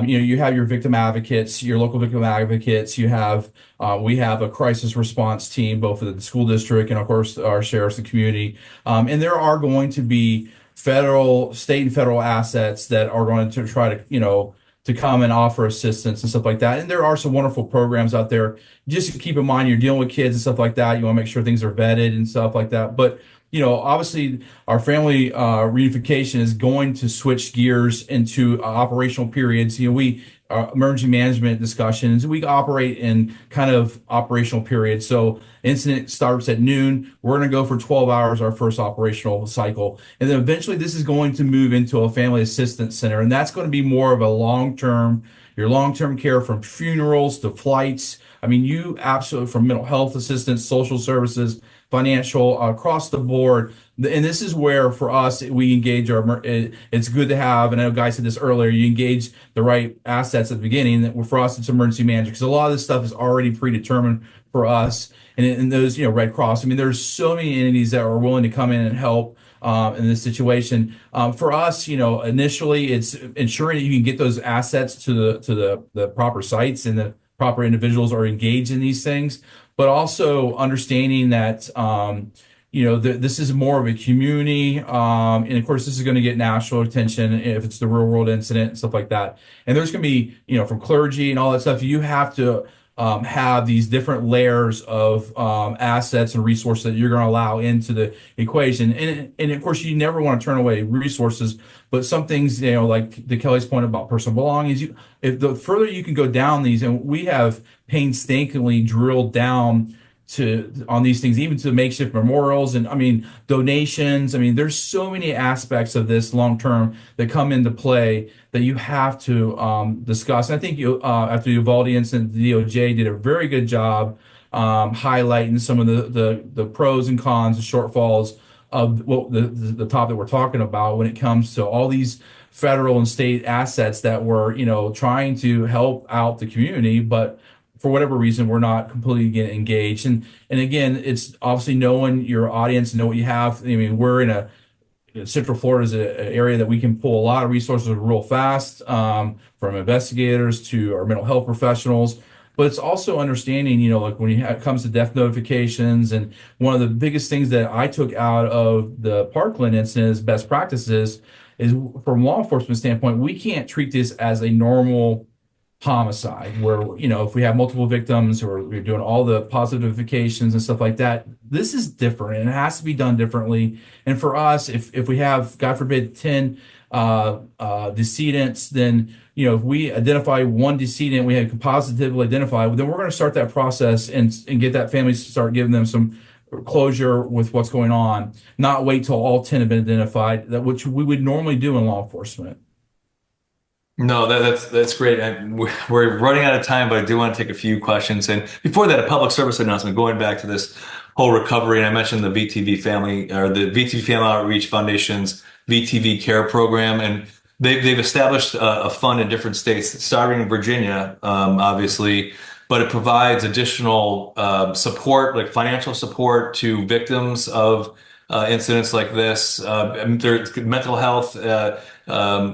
you have your victim advocates, your local victim advocates. We have a crisis response team, both at the school district and of course our sheriffs and community. And there are going to be state and federal assets that are going to try to come and offer assistance and stuff like that. And there are some wonderful programs out there. Just keep in mind, you're dealing with kids and stuff like that. You want to make sure things are vetted and stuff like that. But obviously our family reunification is going to switch gears into operational periods. We emergency management discussions, we operate in kind of operational periods. So incident starts at noon. We're going to go for 12 hours, our first operational cycle. And then eventually this is going to move into a family assistance center. And that's going to be more of a your long-term care, from funerals to flights. I mean, you absolutely, from mental health assistance, social services, financial, across the board. And this is where, for us, we engage it's good to have, and I know Guy said this earlier, you engage the right assets at the beginning. For us, it's emergency management, because a lot of this stuff is already predetermined for us. And those, Red Cross, I mean, there's so many entities that are willing to come in and help in this situation. For us, initially it's ensuring that you can get those assets to the proper sites, and the proper individuals are engaged in these things, but also understanding that this is more of a community, and of course this is going to get national attention if it's the real world incident and stuff like that. And there's going to be, from clergy and all that stuff, you have to have these different layers of assets and resources that you're going to allow into the equation. And of course, you never want to turn away resources, but some things, like the Kelly's point about personal belongings, if the further you can go down these, and we have painstakingly drilled down on these things, even to makeshift memorials and donations. There's so many aspects of this long term that come into play that you have to discuss. And I think after the Uvalde incident, the DOJ did a very good job highlighting some of the pros and cons, the shortfalls of what the topic we're talking about when it comes to all these federal and state assets that were trying to help out the community, but for whatever reason, we're not completely getting engaged. And again, it's obviously knowing your audience, know what you have. We're in Central Florida is an area that we can pull a lot of resources real fast, from investigators to our mental health professionals. But it's also understanding, like when it comes to death notifications, and one of the biggest things that I took out of the Parkland incident as best practices is, from a law enforcement standpoint, we can't treat this as a normal homicide where, if we have multiple victims or we're doing all the positive notifications and stuff like that. This is different, and it has to be done differently. And for us, if we have, God forbid, 10 decedents, then if we identify one decedent, we have positively identified, then we're going to start that process and get that family to start giving them some closure with what's going on, not wait till all 10 have been identified, which we would normally do in law enforcement. No, that's great. And we're running out of time, but I do want to take a few questions. And before that, a public service announcement, going back to this whole recovery. And I mentioned the VTV Family, or the VTV Family Outreach Foundation's VTV Care program. And they've established a fund in different states, starting in Virginia, obviously, but it provides additional support, like financial support to victims of incidents like this. There's mental health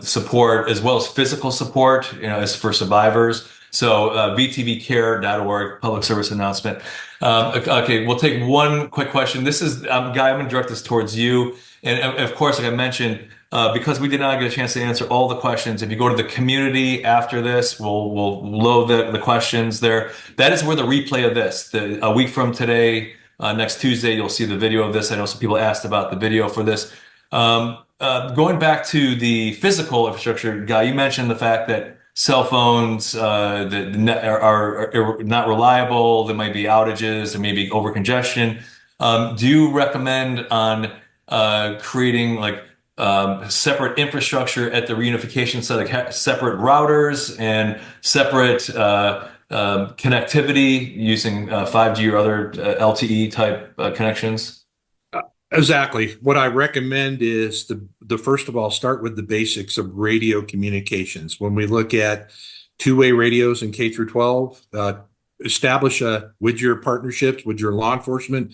support, as well as physical support, as for survivors. So vtvcare.org, public service announcement. Okay, we'll take one quick question. This is, Guy, I'm going to direct this towards you. And of course, like I mentioned, because we did not get a chance to answer all the questions, if you go to the community after this, we'll load the questions there. That is where the replay of this, a week from today, next Tuesday, you'll see the video of this. I know some people asked about the video for this. Going back to the physical infrastructure, Guy, you mentioned the fact that cell phones are not reliable. There might be outages. There may be overcongestion. Do you recommend on creating separate infrastructure at the reunification site, like separate routers and separate connectivity using 5G or other LTE type connections? Exactly. What I recommend is the first of all, start with the basics of radio communications. When we look at two-way radios in K through 12, establish with your partnerships, with your law enforcement,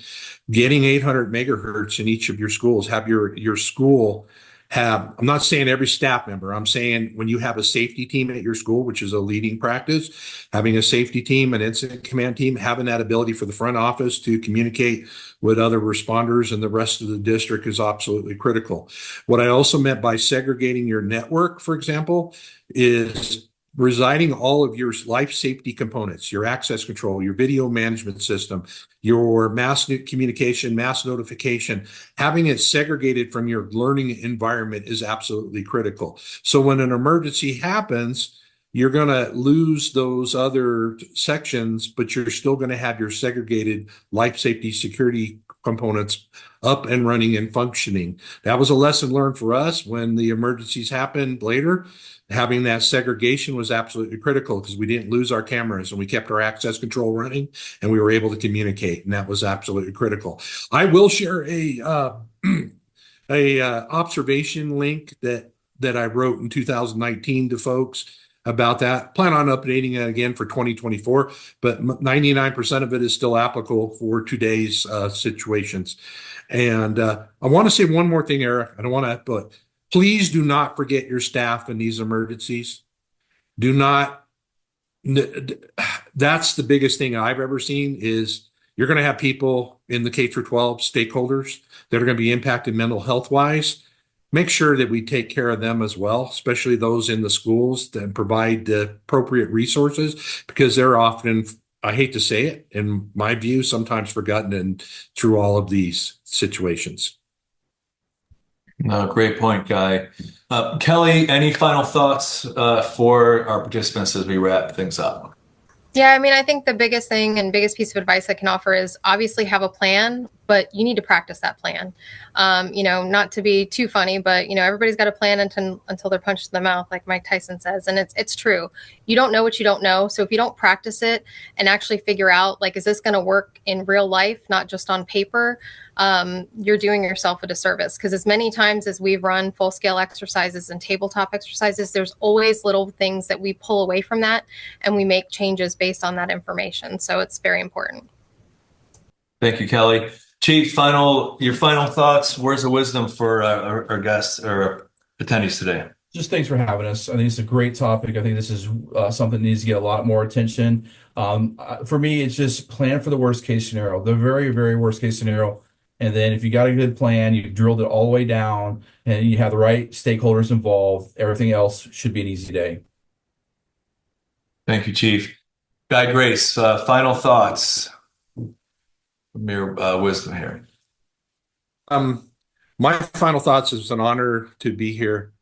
getting 800 megahertz in each of your schools. Have your school have, I'm not saying every staff member, I'm saying when you have a safety team at your school, which is a leading practice, having a safety team, an incident command team, having that ability for the front office to communicate with other responders and the rest of the district is absolutely critical. What I also meant by segregating your network, for example, is residing all of your life safety components, your access control, your video management system, your mass communication, mass notification, having it segregated from your learning environment is absolutely critical. So when an emergency happens, you're going to lose those other sections, but you're still going to have your segregated life safety security components up and running and functioning. That was a lesson learned for us when the emergencies happened later. Having that segregation was absolutely critical because we didn't lose our cameras and we kept our access control running and we were able to communicate, and that was absolutely critical. I will share a observation link that I wrote in 2019 to folks about that. Plan on updating it again for 2024, but 99% of it is still applicable for today's situations. And I want to say one more thing, Eric. I don't want to, but please do not forget your staff in these emergencies. Do not. That's the biggest thing I've ever seen is you're going to have people in the K through 12 stakeholders that are going to be impacted mental health wise. Make sure that we take care of them as well, especially those in the schools that provide the appropriate resources, because they're often, I hate to say it, in my view, sometimes forgotten and through all of these situations. No, great point, Guy. Kelly, any final thoughts for our participants as we wrap things up? Yeah, I mean, I think the biggest thing and biggest piece of advice I can offer is obviously have a plan, but you need to practice that plan. Not to be too funny, but everybody's got a plan until they're punched in the mouth, like Mike Tyson says, and it's true. You don't know what you don't know, so if you don't practice it and actually figure out, like, is this going to work in real life, not just on paper, you're doing yourself a disservice. Because as many times as we've run full-scale exercises and tabletop exercises, there's always little things that we pull away from that, and we make changes based on that information. So it's very important. Thank you, Kelly. Chief, your final thoughts, words of wisdom for our guests or attendees today. Just thanks for having us. I think it's a great topic. I think this is something that needs to get a lot more attention. For me, it's just plan for the worst case scenario, the very, very worst case scenario. And then if you got a good plan, you've drilled it all the way down, and you have the right stakeholders involved, everything else should be an easy day. Thank you, Chief. Guy Grace, final thoughts from your wisdom here. My final thoughts is an honor to be here.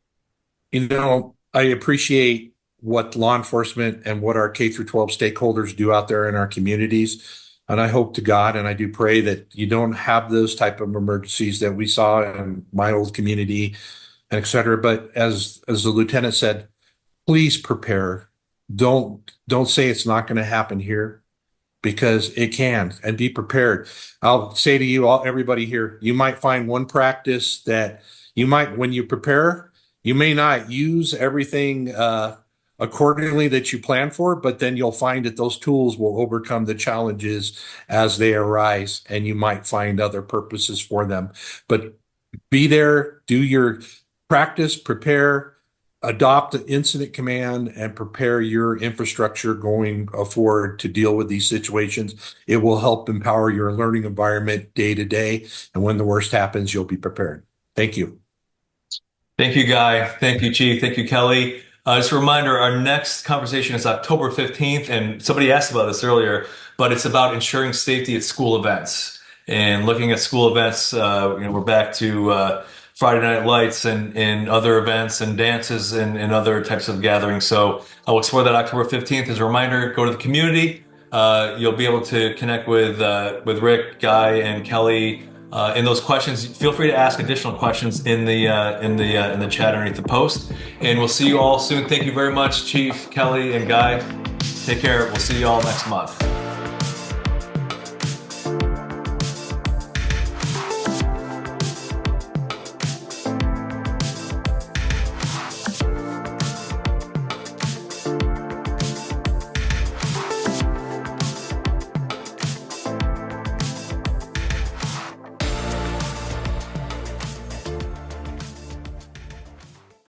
I appreciate what law enforcement and what our K through 12 stakeholders do out there in our communities. And I hope to God, and I do pray that you don't have those type of emergencies that we saw in my old community, and et cetera. But as the lieutenant said, please prepare. Don't say it's not going to happen here, because it can, and be prepared. I'll say to you all, everybody here, you might find one practice that you might, when you prepare, you may not use everything accordingly that you plan for, but then you'll find that those tools will overcome the challenges as they arise, and you might find other purposes for them. But be there, do your practice, prepare, adopt the incident command, and prepare your infrastructure going forward to deal with these situations. It will help empower your learning environment day to day. And when the worst happens, you'll be prepared. Thank you. Thank you, Guy. Thank you, Chief. Thank you, Kelly. Just a reminder, our next conversation is October 15th, and somebody asked about this earlier, but it's about ensuring safety at school events. And looking at school events, we're back to Friday Night Lights and other events and dances and other types of gatherings. So I'll explore that October 15th. As a reminder, go to the community. You'll be able to connect with Rick, Guy, and Kelly. In those questions, feel free to ask additional questions in the chat underneath the post. And we'll see you all soon. Thank you very much, Chief, Kelly, and Guy. Take care. We'll see you all next month.